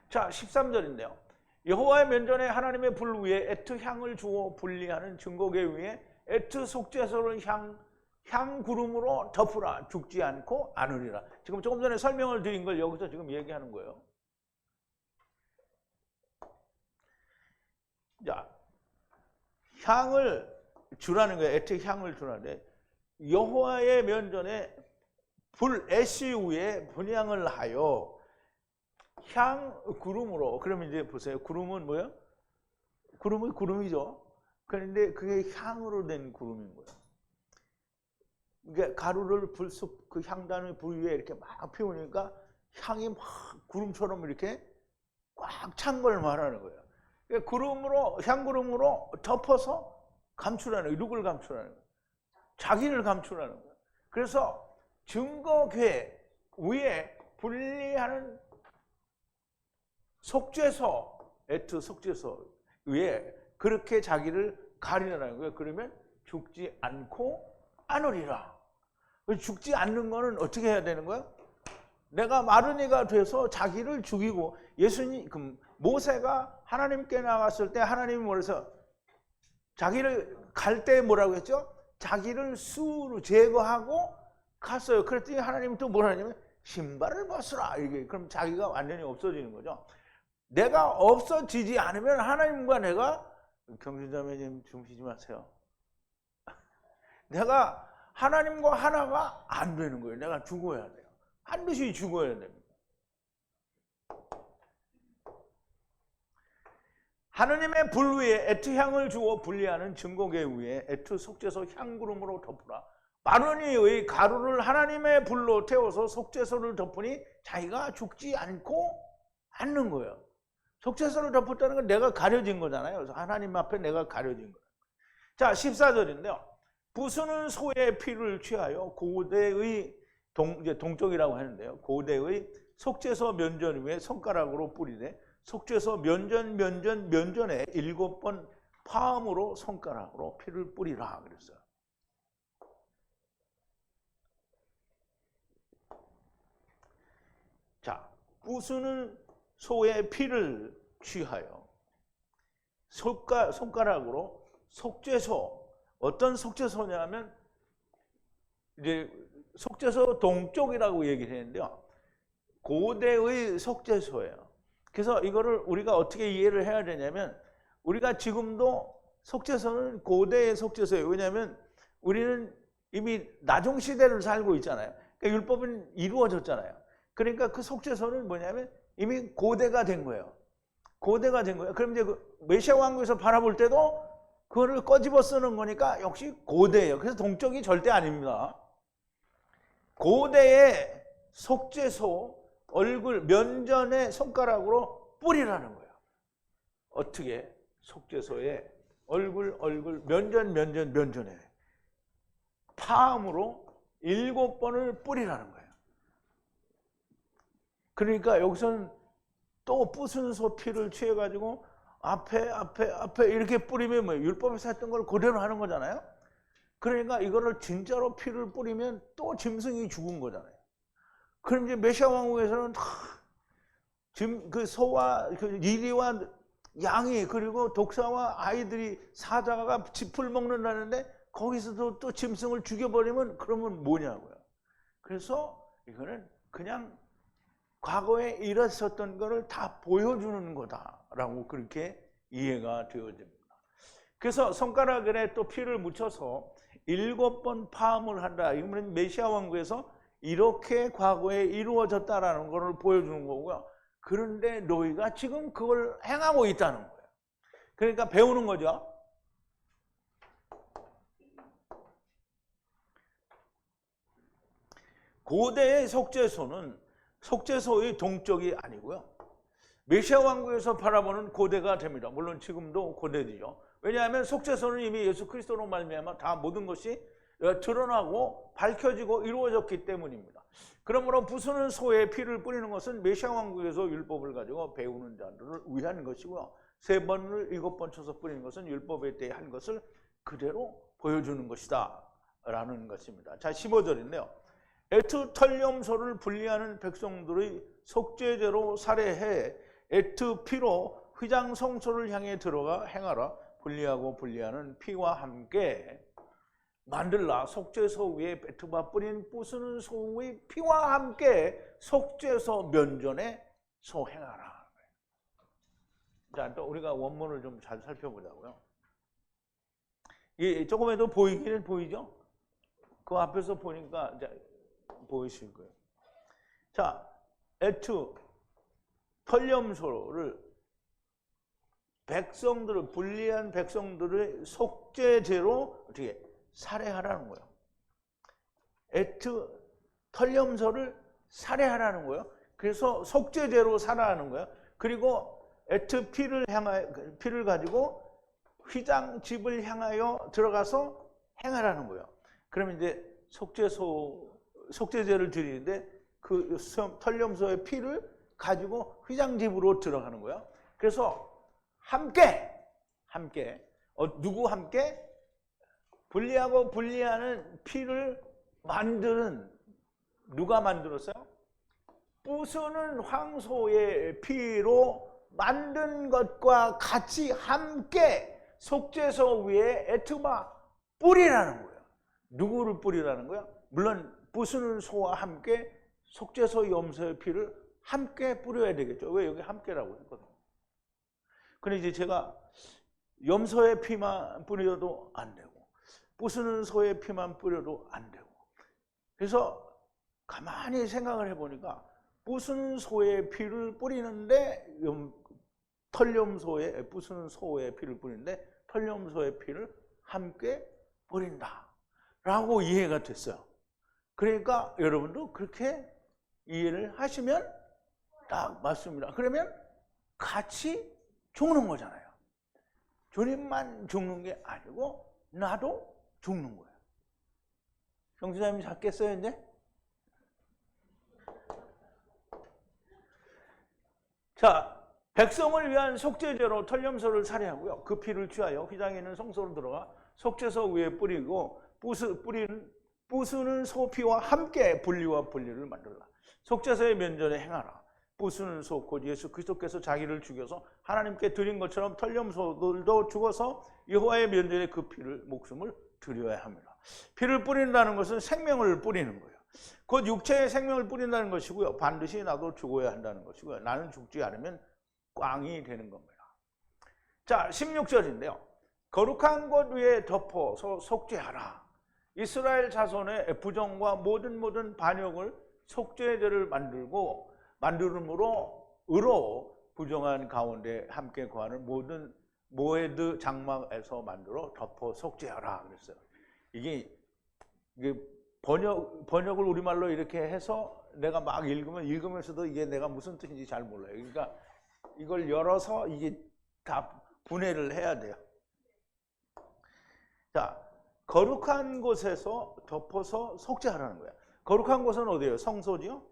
자, 13절인데요. 여호와의 면전에 하나님의 불 위에 에트 향을 주어 분리하는 증거계 위에 에트 속죄소를 향 구름으로 덮으라. 죽지 않고 않으리라. 지금 조금 전에 설명을 드린 걸 여기서 지금 얘기하는 거예요. 자, 향을 주라는 거예요. 에트 향을 주라는데 여호와의 면전에 불 애시 위에 분향을 하여 향 구름으로. 그러면 이제 보세요. 구름은 뭐예요? 구름은 구름이죠. 그런데 그게 향으로 된 구름인 거예요. 그러니까 가루를 그 향단의 불 위에 이렇게 막 피우니까 향이 막 구름처럼 이렇게 꽉 찬 걸 말하는 거예요. 그러니까 구름으로, 향구름으로 덮어서 감추라는 거예요. 누굴 감추라는 거예요? 자기를 감추라는 거예요. 그래서 증거궤 위에 분리하는 속죄소, 에트 속죄소 위에 그렇게 자기를 가리라는 거예요. 그러면 죽지 않고 않으리라. 죽지 않는 거는 어떻게 해야 되는 거예요? 내가 마른이가 돼서 자기를 죽이고, 모세가 하나님께 나갔을 때 하나님이 뭐래서 자기를 갈 때 뭐라고 했죠? 자기를 수로 제거하고 갔어요. 그랬더니 하나님이 또 뭐라 하냐면 신발을 벗으라. 이게 그럼 자기가 완전히 없어지는 거죠. 내가 없어지지 않으면 하나님과 내가, 경진자매님 주무시지 마세요. 내가 하나님과 하나가 안 되는 거예요. 내가 죽어야 돼요. 반드시 죽어야 됩니다. 하느님의 불 위에 에트 향을 주어 분리하는 증거궤 위에 에트 속죄소 향구름으로 덮으라. 마른이의 가루를 하나님의 불로 태워서 속죄소를 덮으니 자기가 죽지 않고 않는 거예요. 속죄소를 덮었다는 건 내가 가려진 거잖아요. 그래서 하나님 앞에 내가 가려진 거예요. 자, 14절인데요. 부수는 소의 피를 취하여 고대의 이제 동쪽이라고 하는데요. 고대의 속죄소 면전 위에 손가락으로 뿌리되 속죄소 면전에 7번 파음으로 손가락으로 피를 뿌리라 그랬어요. 자, 부수는 소의 피를 취하여 손가락으로 속죄소, 어떤 속죄소냐면 이제 속죄소 동쪽이라고 얘기를 했는데요. 고대의 속죄소예요. 그래서 이거를 우리가 어떻게 이해를 해야 되냐면 우리가 지금도 속죄소는 고대의 속죄소예요. 왜냐하면 우리는 이미 나중 시대를 살고 있잖아요. 그러니까 율법은 이루어졌잖아요. 그러니까 그 속죄소는 뭐냐면 이미 고대가 된 거예요. 고대가 된 거예요. 그럼 이제 그 메시아 왕국에서 바라볼 때도 그거를 꺼집어 쓰는 거니까 역시 고대예요. 그래서 동쪽이 절대 아닙니다. 고대의 속죄소 얼굴 면전에 손가락으로 뿌리라는 거예요. 어떻게? 속죄소에 얼굴 면전에 파음으로 7번을 뿌리라는 거예요. 그러니까 여기서는 또 부순 소 피를 취해가지고 앞에 이렇게 뿌리면 뭐예요? 율법에서 했던 걸 그대로 하는 거잖아요. 그러니까 이거를 진짜로 피를 뿌리면 또 짐승이 죽은 거잖아요. 그럼 이제 메시아 왕국에서는 지금 그 소와 그 이리와 양이 그리고 독사와 아이들이 사자가 짚을 먹는다는데 거기서도 또 짐승을 죽여버리면 그러면 뭐냐고요. 그래서 이거는 그냥 과거에 일었었던 거를 다 보여주는 거다라고 그렇게 이해가 되어집니다. 그래서 손가락에 또 피를 묻혀서 7번 파음을 한다. 이거는 메시아 왕국에서 이렇게 과거에 이루어졌다라는 것을 보여주는 거고요. 그런데 너희가 지금 그걸 행하고 있다는 거예요. 그러니까 배우는 거죠. 고대의 속죄소는 속죄소의 동쪽이 아니고요. 메시아 왕국에서 바라보는 고대가 됩니다. 물론 지금도 고대죠. 왜냐하면 속죄소는 이미 예수 그리스도로 말미암아 다 모든 것이 드러나고 밝혀지고 이루어졌기 때문입니다. 그러므로 부수는 소의 피를 뿌리는 것은 메시아 왕국에서 율법을 가지고 배우는 자들을 위한 것이고요. 3번을 7번 쳐서 뿌리는 것은 율법에 대해 한 것을 그대로 보여주는 것이다 라는 것입니다. 자, 15절인데요. 에트 털염소를 분리하는 백성들의 속죄제로 살해해 에트 피로 휘장 성소를 향해 들어가 행하라. 분리하는 피와 함께 만들라. 속죄소 위에 베트바 뿌린 부수는 소의 피와 함께 속죄소 면전에 소행하라. 자, 또 우리가 원문을 좀 잘 살펴보자고요. 이 조금에도 보이기는 보이죠? 그 앞에서 보니까 이제 보이실 거예요. 자, 에트 털염소를 백성들을 불리한 백성들의 속죄제로 어떻게 살해하라는 거예요. 에트 털염소를 살해하라는 거예요. 그래서 속죄제로 살아하는 거예요. 그리고 에트 피를 가지고 휘장 집을 향하여 들어가서 행하라는 거예요. 그러면 이제 속죄제를 드리는데 그 털염소의 피를 가지고 휘장집으로 들어가는 거예요. 그래서 함께 누구 함께? 분리하고 분리하는 피를 만드는 누가 만들었어요? 부수는 황소의 피로 만든 것과 같이 함께 속죄소 위에 에트마 뿌리라는 거예요. 누구를 뿌리라는 거예요? 물론 부수는 소와 함께 속죄소 염소의 피를 함께 뿌려야 되겠죠. 왜 여기 함께라고 했거든요. 근데 이제 제가 염소의 피만 뿌려도 안 되고 부수는 소의 피만 뿌려도 안 되고 그래서 가만히 생각을 해보니까 부수는 소의 피를 뿌리는데 털염소의 부수는 소의 피를 뿌리는데 털염소의 피를 함께 뿌린다 라고 이해가 됐어요. 그러니까 여러분도 그렇게 이해를 하시면 딱 맞습니다. 그러면 같이 죽는 거잖아요. 주님만 죽는 게 아니고 나도 죽는 거예요. 형제자매님 잡겠어요 이제? 자, 백성을 위한 속죄제로 털염소를 살해하고요. 그 피를 취하여 휘장에 있는 성소로 들어가 속죄소 위에 뿌리고 부수는 소피와 함께 분리와 분리를 만들라. 속죄소의 면전에 행하라. 부수는 소 곧 예수 그리스도께서 자기를 죽여서 하나님께 드린 것처럼 털염소들도 죽어서 여호와의 면전에 그 피를 목숨을 드려야 합니다. 피를 뿌린다는 것은 생명을 뿌리는 거예요. 곧 육체의 생명을 뿌린다는 것이고요. 반드시 나도 죽어야 한다는 것이고요. 나는 죽지 않으면 꽝이 되는 겁니다. 자, 16절인데요. 거룩한 곳 위에 덮어서 속죄하라. 이스라엘 자손의 부정과 모든 반역을 속죄제를 만들므로 의로 부정한 가운데 함께 거하는 모든 모헤드 장막에서 만들어 덮어 속죄하라 그랬어요. 이게 번역을 우리말로 이렇게 해서 내가 막 읽으면서도 이게 내가 무슨 뜻인지 잘 몰라요. 그러니까 이걸 열어서 이게 다 분해를 해야 돼요. 자, 거룩한 곳에서 덮어서 속죄하라는 거야. 거룩한 곳은 어디예요? 성소지요?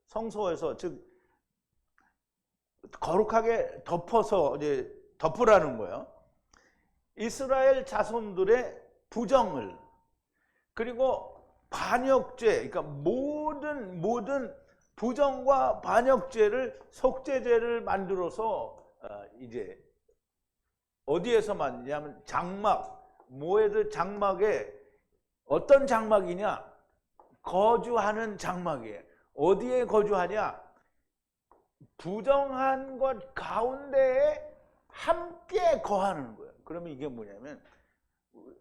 성소에서, 즉 거룩하게 덮어서 이제 덮으라는 거예요. 이스라엘 자손들의 부정을, 그리고 반역죄, 그러니까 모든 부정과 반역죄를 속죄죄를 만들어서 이제 어디에서 만드냐면 모헤드 장막에, 어떤 장막이냐? 거주하는 장막이에요. 어디에 거주하냐? 부정한 것 가운데에 함께 거하는 거예요. 그러면 이게 뭐냐면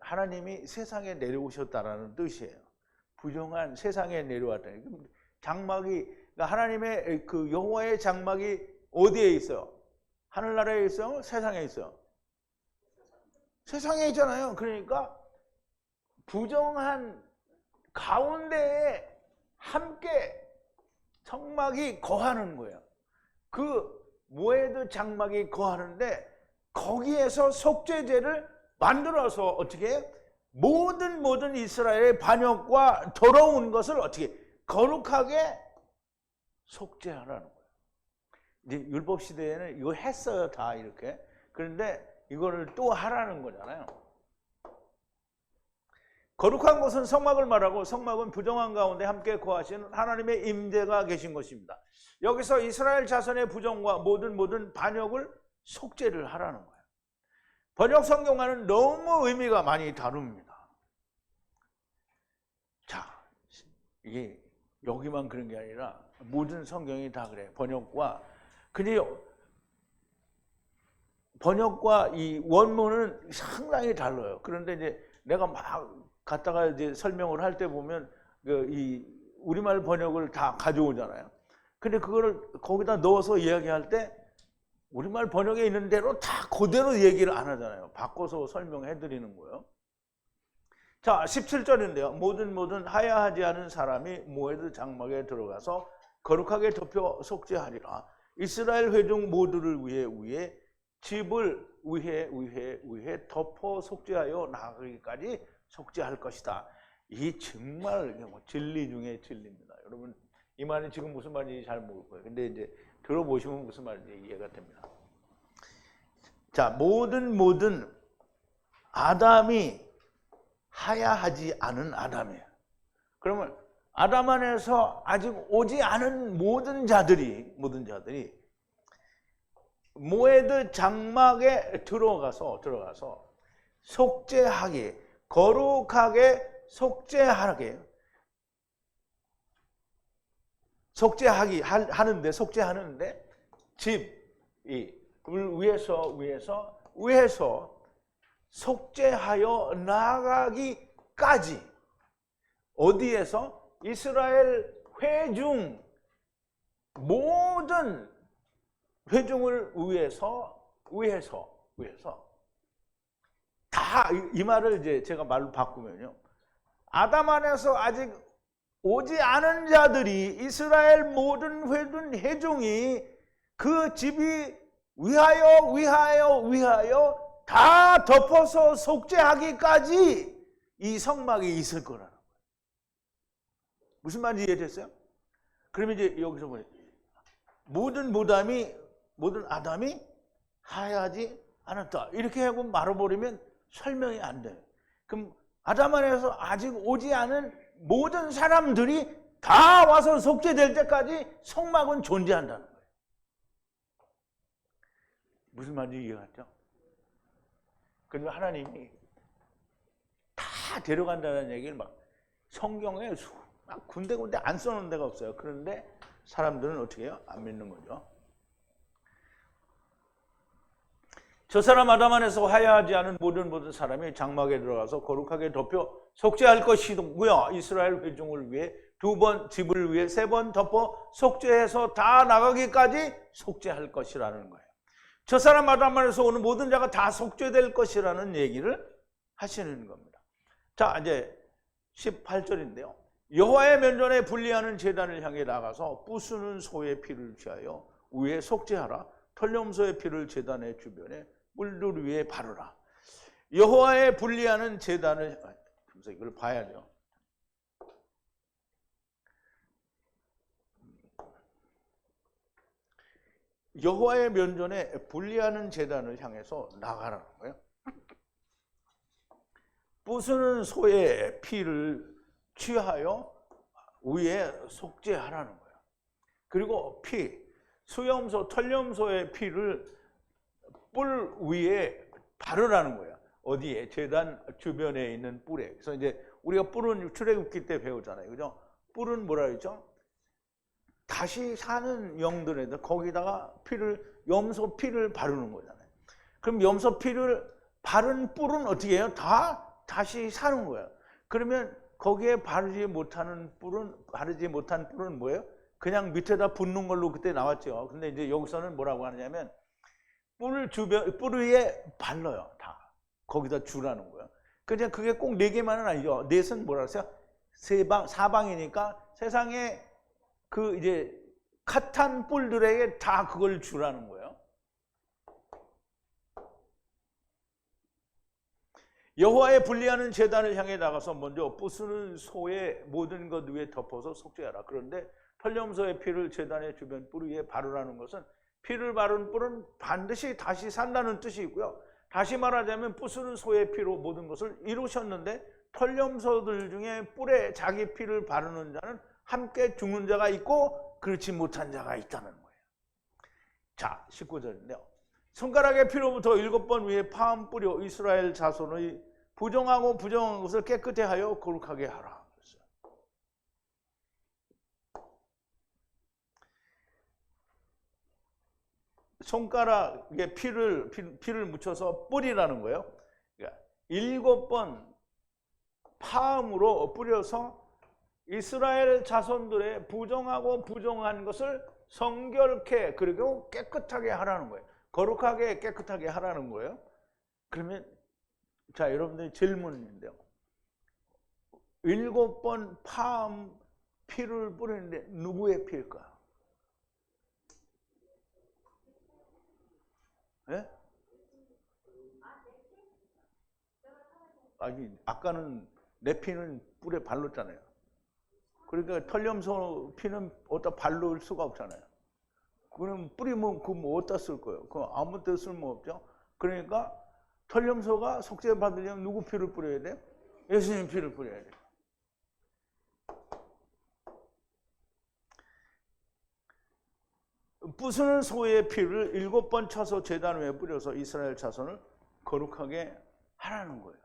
하나님이 세상에 내려오셨다라는 뜻이에요. 부정한 세상에 내려왔다. 장막이, 그러니까 하나님의 그 여호와의 장막이 어디에 있어요? 하늘나라에 있어요? 세상에 있어요? 세상에 있잖아요. 그러니까 부정한 가운데에 함께 장막이 거하는 거예요. 그 모헤드 장막이 거하는데 거기에서 속죄제를 만들어서 어떻게 모든 이스라엘의 반역과 더러운 것을 어떻게 거룩하게 속죄하라는 거예요. 이제 율법 시대에는 이거 했어요, 다 이렇게. 그런데 이거를 또 하라는 거잖아요. 거룩한 곳은 성막을 말하고 성막은 부정한 가운데 함께 거하시는 하나님의 임재가 계신 것입니다. 여기서 이스라엘 자손의 부정과 모든 반역을 속죄를 하라는 거예요. 번역 성경과는 너무 의미가 많이 다릅니다. 자, 이게 여기만 그런 게 아니라 모든 성경이 다 그래요. 번역과 이 원문은 상당히 달라요. 그런데 이제 내가 막 갖다가 이제 설명을 할 때 보면 이 우리말 번역을 다 가져오잖아요. 근데 그거를 거기다 넣어서 이야기할 때 우리말 번역에 있는 대로 다 그대로 얘기를 안 하잖아요. 바꿔서 설명해 드리는 거예요. 자, 17절인데요. 모든 하야하지 않은 사람이 모헤드 장막에 들어가서 거룩하게 덮여 속죄하리라. 이스라엘 회중 모두를 위해 집을 위해 덮어 속죄하여 나가기까지 속죄할 것이다. 이 정말 진리 중에 진리입니다. 여러분, 이 말이 지금 무슨 말인지 잘 모를 거예요. 근데 이제 들어보시면 무슨 말인지 이해가 됩니다. 자, 모든 아담이 하야하지 않은 아담이에요. 그러면 아담 안에서 아직 오지 않은 모든 자들이 모헤드 장막에 들어가서 속죄하게, 거룩하게 속죄하게 속죄하는데 집을 위해서 속죄하여 나가기까지, 어디에서? 이스라엘 회중 모든 회중을 위해서 다, 이 말을 이제 제가 말로 바꾸면요, 아담 안에서 아직 오지 않은 자들이, 이스라엘 모든 회중이 그 집이 위하여 다 덮어서 속죄하기까지 이 성막이 있을 거라는 거예요. 무슨 말인지 이해됐어요? 그러면 이제 여기서 보니 모든 아담이 하야하지 않았다. 이렇게 하고 말아버리면 설명이 안 돼요. 그럼 아담 안에서 아직 오지 않은 모든 사람들이 다 와서 속죄될 때까지 성막은 존재한다는 거예요. 무슨 말인지 이해갔죠? 그리고 하나님이 다 데려간다는 얘기를 막 성경에 막 군데군데 안 써놓은 데가 없어요. 그런데 사람들은 어떻게 해요? 안 믿는 거죠. 저 사람 아담 안에서 하야하지 않은 모든 사람이 장막에 들어가서 거룩하게 덮여 속죄할 것이고요. 이스라엘 회중을 위해 2번, 집을 위해 3번 덮어 속죄해서 다 나가기까지 속죄할 것이라는 거예요. 저 사람 아담 안에서 오는 모든 자가 다 속죄될 것이라는 얘기를 하시는 겁니다. 자, 이제 18절인데요. 여호와의 면전에 분리하는 제단을 향해 나가서 부수는 소의 피를 취하여 위에 속죄하라. 털염소의 피를 제단의 주변에 뿔들 위에 바르라. 여호와의 분리하는 제단을, 이걸 봐야죠. 여호와의 면전에 분리하는 제단을 향해서 나가라는 거예요. 부수는 소의 피를 취하여 위에 속죄하라는 거예요. 그리고 수염소, 털염소의 피를 뿔 위에 바르라는 거예요. 어디에? 제단 주변에 있는 뿔에. 그래서 이제 우리가 뿔은 출애굽기 때 배우잖아요. 그죠? 뿔은 뭐라 그랬죠? 다시 사는 영들에다 거기다가 염소 피를 바르는 거잖아요. 그럼 염소 피를 바른 뿔은 어떻게 해요? 다시 사는 거예요. 그러면 거기에 바르지 못한 뿔은 뭐예요? 그냥 밑에다 붓는 걸로 그때 나왔죠. 근데 이제 여기서는 뭐라고 하냐면 뿔 위에 발라요. 다. 거기다 주라는 거예요. 그냥 그게 꼭 4개만은 아니죠. 넷은 뭐라 그랬어요? 사방이니까 세상에 그 이제 핫한 뿔들에게 다 그걸 주라는 거예요. 여호와의 분리하는 제단을 향해 나가서 먼저 부수는 소의 모든 것 위에 덮어서 속죄하라. 그런데 털염소의 피를 제단의 주변 뿔 위에 바르라는 것은 피를 바른 뿔은 반드시 다시 산다는 뜻이 있고요. 다시 말하자면 부수는 소의 피로 모든 것을 이루셨는데 털염소들 중에 뿔에 자기 피를 바르는 자는 함께 죽는 자가 있고 그렇지 못한 자가 있다는 거예요. 자, 19절인데요. 손가락의 피로부터 7번 위에 파음 뿌려 이스라엘 자손의 부정하고 부정한 것을 깨끗게 하여 거룩하게 하라. 손가락에 피를 묻혀서 뿌리라는 거예요. 그러니까 7번 파음으로 뿌려서 이스라엘 자손들의 부정하고 부정한 것을 성결케 그리고 깨끗하게 하라는 거예요. 거룩하게 깨끗하게 하라는 거예요. 그러면 자, 여러분들 질문인데요. 7번 파음 피를 뿌리는데 누구의 피일까요? 예? 아니, 아까는 내 피는 뿔에 발랐잖아요. 그러니까 털염소 피는 어디다 바를 수가 없잖아요. 그럼 뿌리면 그 뭐 어디다 쓸 거예요? 그 아무 데 쓸모 없죠. 그러니까 털염소가 속죄 받으려면 누구 피를 뿌려야 돼요? 예수님 피를 뿌려야 돼요. 부수는 소의 피를 7번 쳐서 제단 위에 뿌려서 이스라엘 자손을 거룩하게 하라는 거예요.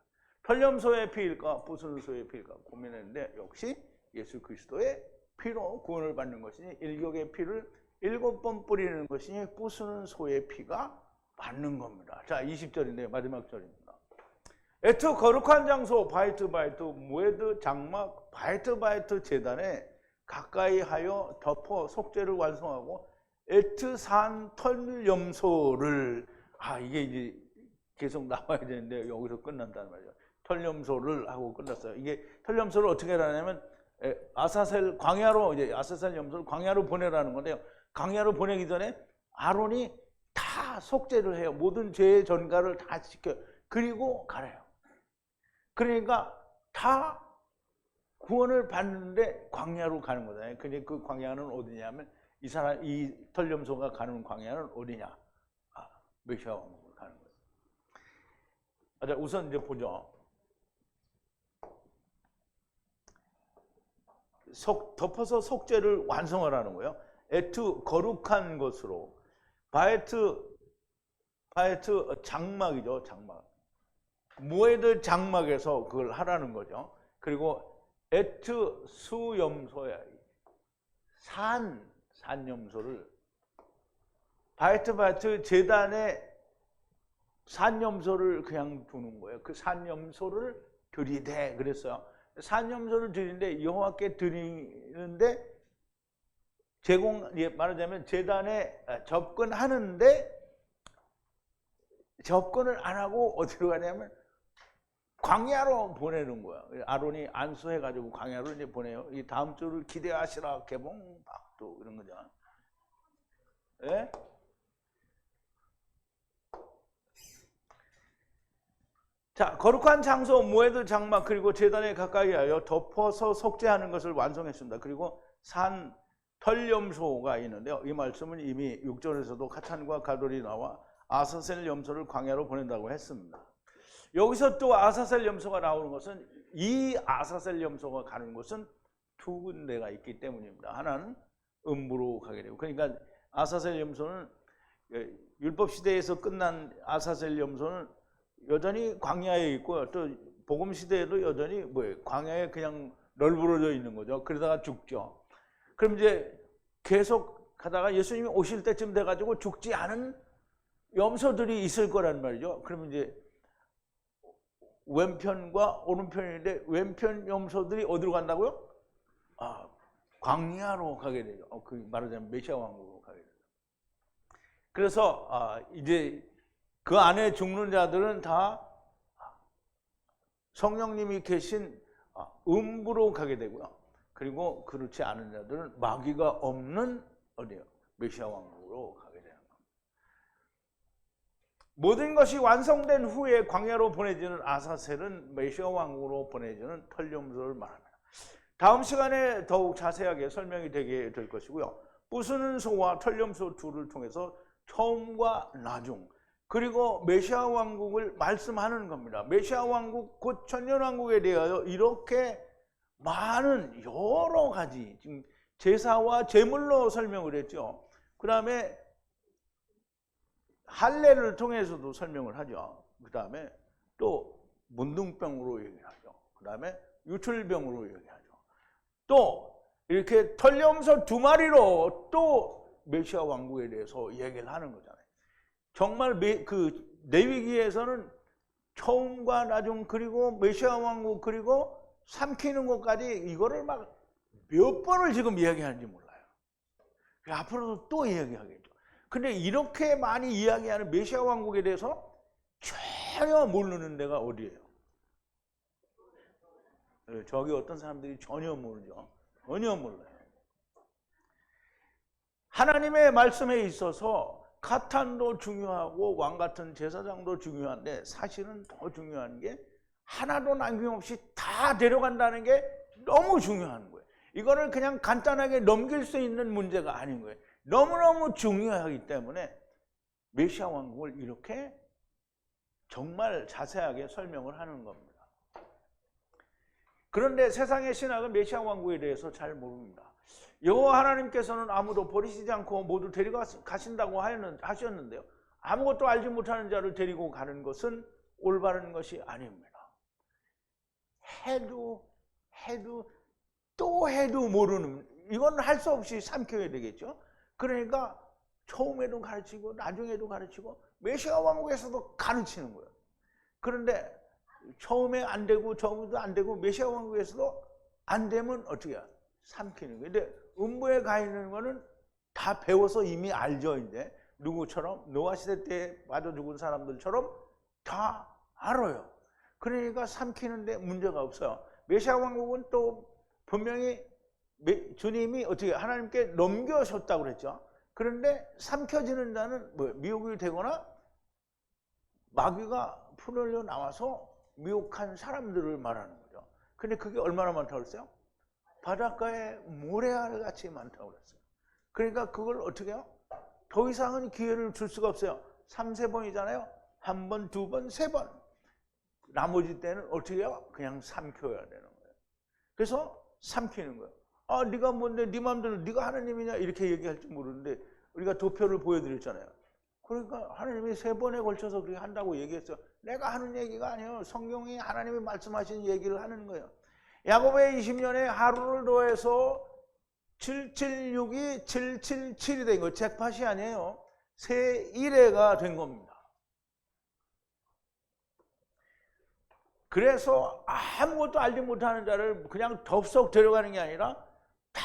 털염소의 피일까 부수는 소의 피일까 고민했는데 역시 예수 그리스도의 피로 구원을 받는 것이니 일격의 피를 7번 뿌리는 것이니 부수는 소의 피가 맞는 겁니다. 자, 20절인데요. 마지막 절입니다. 에트 거룩한 장소 바이트 모에드 장막 바이트 제단에 가까이 하여 덮어 속죄를 완성하고 에트 산 털염소를 이게 이제 계속 나와야 되는데 여기서 끝난다는 말이죠. 털염소를 하고 끝났어요. 이게 털염소를 어떻게 하냐면 아사셀 염소를 광야로 보내라는 건데요. 광야로 보내기 전에 아론이 다 속죄를 해요. 모든 죄의 전가를 다 지켜요. 그리고 가래요. 그러니까 다 구원을 받는데 광야로 가는 거잖아요. 근데 그 광야는 어디냐면 이 털염소가 가는 광야는 어디냐? 메시아 왕국을 가는 거예요. 자, 우선 이제 보죠. 덮어서 속죄를 완성하라는 거예요. 에투 거룩한 것으로. 바에트 장막이죠. 장막. 모에드 장막에서 그걸 하라는 거죠. 그리고 에트 수염소야. 산염소를 바에트 제단에 산염소를 그냥 두는 거예요. 그 산염소를 드리되 그랬어요. 산염소를 드리는데 여호와께 드리는데 말하자면 제단에 접근하는데 접근을 안 하고 어디로 가냐면 광야로 보내는 거야. 아론이 안수해가지고 광야로 이제 보내요. 이 다음 주를 기대하시라 개봉박도 이런 거죠. 예? 자, 거룩한 장소 모에드 장막 그리고 제단에 가까이 하여 덮어서 속죄하는 것을 완성했습니다. 그리고 산 털염소가 있는데요. 이 말씀은 이미 6절에서도 가찬과 가돌이 나와 아사셀 염소를 광야로 보낸다고 했습니다. 여기서 또 아사셀 염소가 나오는 것은 이 아사셀 염소가 가는 곳은 두 군데가 있기 때문입니다. 하나는 음부로 가게 되고 그러니까 아사셀 염소는 율법 시대에서 끝난 아사셀 염소는 여전히 광야에 있고요. 또 복음 시대에도 여전히 광야에 그냥 널브러져 있는 거죠. 그러다가 죽죠. 그럼 이제 계속 가다가 예수님이 오실 때쯤 돼가지고 죽지 않은 염소들이 있을 거란 말이죠. 그러면 이제 왼편과 오른편인데 왼편 염소들이 어디로 간다고요? 광야로 가게 되죠. 그 말하자면 메시아 왕국으로 가게 되죠. 그래서 이제 그 안에 죽는 자들은 다 성령님이 계신 음부로 가게 되고요. 그리고 그렇지 않은 자들은 마귀가 없는 어디요? 메시아 왕국으로 가게 되는 겁니다. 모든 것이 완성된 후에 광야로 보내지는 아사셀은 메시아 왕국으로 보내지는 털염소를 말합니다. 다음 시간에 더욱 자세하게 설명이 되게 될 것이고요. 부수는 소와 털염소 둘을 통해서 처음과 나중 그리고 메시아 왕국을 말씀하는 겁니다. 메시아 왕국 곧 천년왕국에 대하여 이렇게 많은 여러 가지 지금 제사와 제물로 설명을 했죠. 그 다음에 할례를 통해서도 설명을 하죠. 그 다음에 또 문둥병으로 얘기하죠. 그 다음에 유출병으로 얘기하죠. 또 이렇게 털염소 2마리로 또 메시아 왕국에 대해서 얘기를 하는 거잖아요. 정말 그 레위기에서는 처음과 나중 그리고 메시아 왕국 그리고 삼키는 것까지 이거를 막 몇 번을 지금 이야기하는지 몰라요. 앞으로도 또 이야기하겠죠. 근데 이렇게 많이 이야기하는 메시아 왕국에 대해서 전혀 모르는 데가 어디예요? 저기 어떤 사람들이 전혀 모르죠. 전혀 몰라요. 하나님의 말씀에 있어서 가탄도 중요하고 왕같은 제사장도 중요한데 사실은 더 중요한 게 하나도 남김없이 다 데려간다는 게 너무 중요한 거예요. 이거를 그냥 간단하게 넘길 수 있는 문제가 아닌 거예요. 너무너무 중요하기 때문에 메시아 왕국을 이렇게 정말 자세하게 설명을 하는 겁니다. 그런데 세상의 신학은 메시아 왕국에 대해서 잘 모릅니다. 여호와 하나님께서는 아무도 버리시지 않고 모두 데려가신다고 하셨는데요. 아무것도 알지 못하는 자를 데리고 가는 것은 올바른 것이 아닙니다. 해도 또 해도 모르는, 이건 할 수 없이 삼켜야 되겠죠. 그러니까 처음에도 가르치고 나중에도 가르치고 메시아 왕국에서도 가르치는 거예요. 그런데 처음에 안 되고 처음에도 안 되고 메시아 왕국에서도 안 되면 어떻게 해요? 삼키는 거예요. 근데 음부에 가 있는 거는 다 배워서 이미 알죠. 이제 누구처럼 노아 시대 때 빠져 죽은 사람들처럼 다 알아요. 그러니까 삼키는데 문제가 없어요. 메시아 왕국은 또 분명히 주님이 어떻게 하나님께 넘겨셨다고 그랬죠. 그런데 삼켜지는 자는 미혹이 되거나 마귀가 풀려 나와서 미혹한 사람들을 말하는 거죠. 근데 그게 얼마나 많다고 그랬어요? 바닷가에 모래알 같이 많다고 그랬어요. 그러니까 그걸 어떻게 해요? 더 이상은 기회를 줄 수가 없어요. 3, 4번이잖아요. 1번, 2번, 3번. 나머지 때는 어떻게 해요? 그냥 삼켜야 되는 거예요. 그래서 삼키는 거예요. 아, 네가 뭔데, 네 마음대로 네가 하나님이냐 이렇게 얘기할지 모르는데 우리가 도표를 보여드렸잖아요. 그러니까 하나님이 3번에 걸쳐서 그렇게 한다고 얘기했어요. 내가 하는 얘기가 아니에요. 성경이 하나님이 말씀하신 얘기를 하는 거예요. 야곱의 20년에 하루를 더해서 776이 777이 된 거예요. 잭팟이 아니에요. 새 1회가 된 겁니다. 그래서 아무것도 알지 못하는 자를 그냥 덥석 데려가는 게 아니라 다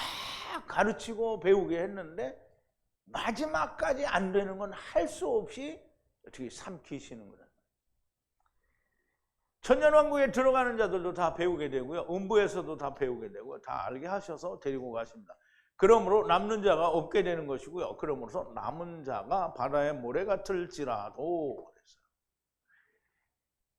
가르치고 배우게 했는데 마지막까지 안 되는 건 할 수 없이 어떻게 삼키시는 거다. 천년왕국에 들어가는 자들도 다 배우게 되고요. 음부에서도 다 배우게 되고 다 알게 하셔서 데리고 가십니다. 그러므로 남는 자가 없게 되는 것이고요. 그러므로서 남은 자가 바다의 모래 같을지라도 그랬어요.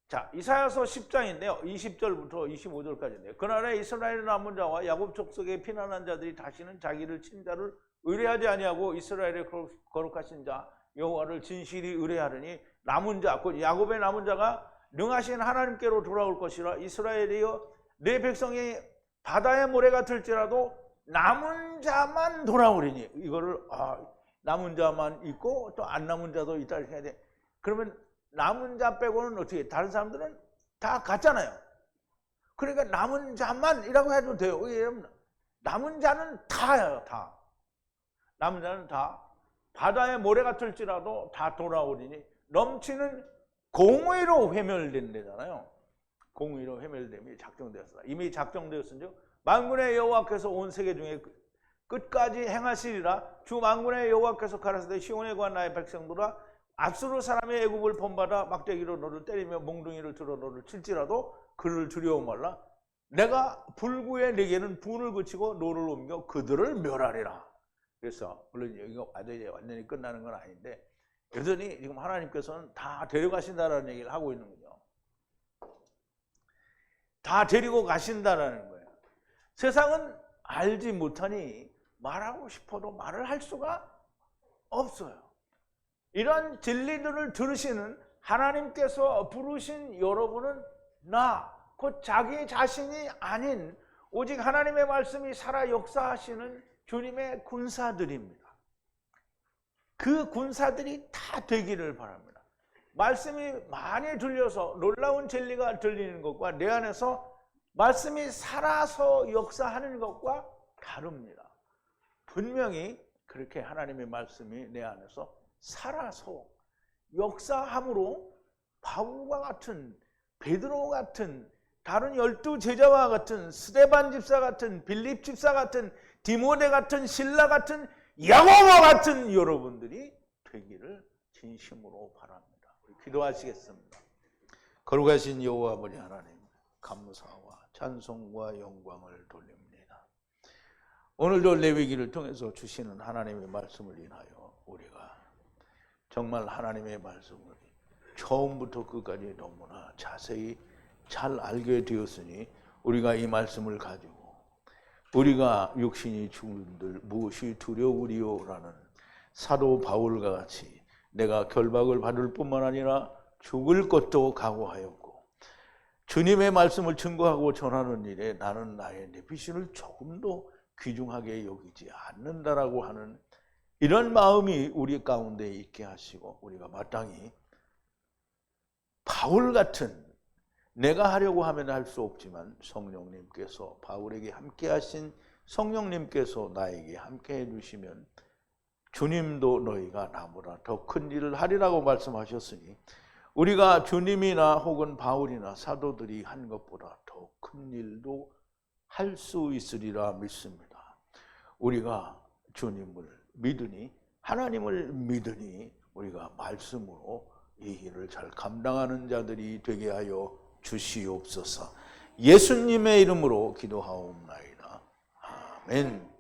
자, 이사야서 10장인데요. 20절부터 25절까지인데요. 그날에 이스라엘 남은 자와 야곱 족속에 피난한 자들이 다시는 자기를 친 자를 의뢰하지 아니하고 이스라엘의 거룩하신 자 여호와를 진실이 의뢰하리니 남은 자, 곧 야곱의 남은 자가 능하신 하나님께로 돌아올 것이라. 이스라엘이여 내 백성이 바다의 모래 같을지라도 남은 자만 돌아오리니. 이거를 남은 자만 있고 또 안 남은 자도 있다 이렇게 해야 돼. 그러면 남은 자 빼고는 어떻게? 다른 사람들은 다 갔잖아요. 그러니까 남은 자만이라고 해도 돼요. 남은 자는 다예요, 다. 남은 자는 다 바다의 모래 같을지라도 다 돌아오리니. 넘치는 공의로 회멸된다잖아요. 공의로 회멸됨이 작정되었으나. 이미 작정되었은즉 만군의 여호와께서 온 세계 중에 끝까지 행하시리라. 주 만군의 여호와께서 가라사대 시온에 관한 나의 백성들아 압수르 사람의 애굽을 본받아 막대기로 너를 때리며 몽둥이를 들어 너를 칠지라도 그를 두려워 말라. 내가 불구에 네게는 분을 그치고 노를 옮겨 그들을 멸하리라. 그래서 물론 이거 완전히 끝나는 건 아닌데 여전히 지금 하나님께서는 다 데려가신다라는 얘기를 하고 있는 거죠. 다 데리고 가신다라는 거예요. 세상은 알지 못하니 말하고 싶어도 말을 할 수가 없어요. 이런 진리들을 들으시는 하나님께서 부르신 여러분은 곧 자기 자신이 아닌 오직 하나님의 말씀이 살아 역사하시는 주님의 군사들입니다. 그 군사들이 다 되기를 바랍니다. 말씀이 많이 들려서 놀라운 진리가 들리는 것과 내 안에서 말씀이 살아서 역사하는 것과 다릅니다. 분명히 그렇게 하나님의 말씀이 내 안에서 살아서 역사함으로 바울과 같은, 베드로 같은, 다른 12 제자와 같은, 스데반 집사 같은, 빌립 집사 같은, 디모데 같은, 실라 같은, 야고보 같은 여러분들이 되기를 진심으로 바랍니다. 기도하시겠습니다. 거룩하신 여호와 아버지 하나님, 감사와 찬송과 영광을 돌립니다. 오늘도 레위기를 통해서 주시는 하나님의 말씀을 인하여 우리가 정말 하나님의 말씀을 처음부터 끝까지 너무나 자세히 잘 알게 되었으니 우리가 이 말씀을 가지고 우리가 육신이 죽은들 무엇이 두려우리요라는 사도 바울과 같이 내가 결박을 받을 뿐만 아니라 죽을 것도 각오하였고 주님의 말씀을 증거하고 전하는 일에 나는 나의 내피신을 조금도 귀중하게 여기지 않는다라고 하는 이런 마음이 우리 가운데 있게 하시고 우리가 마땅히 바울 같은 내가 하려고 하면 할 수 없지만 성령님께서 바울에게 함께 하신 성령님께서 나에게 함께 해주시면 주님도 너희가 나보다 더 큰 일을 하리라고 말씀하셨으니 우리가 주님이나 혹은 바울이나 사도들이 한 것보다 더 큰 일도 할 수 있으리라 믿습니다. 우리가 주님을 믿으니 하나님을 믿으니 우리가 말씀으로 이 일을 잘 감당하는 자들이 되게 하여 주시옵소서. 예수님의 이름으로 기도하옵나이다. 아멘.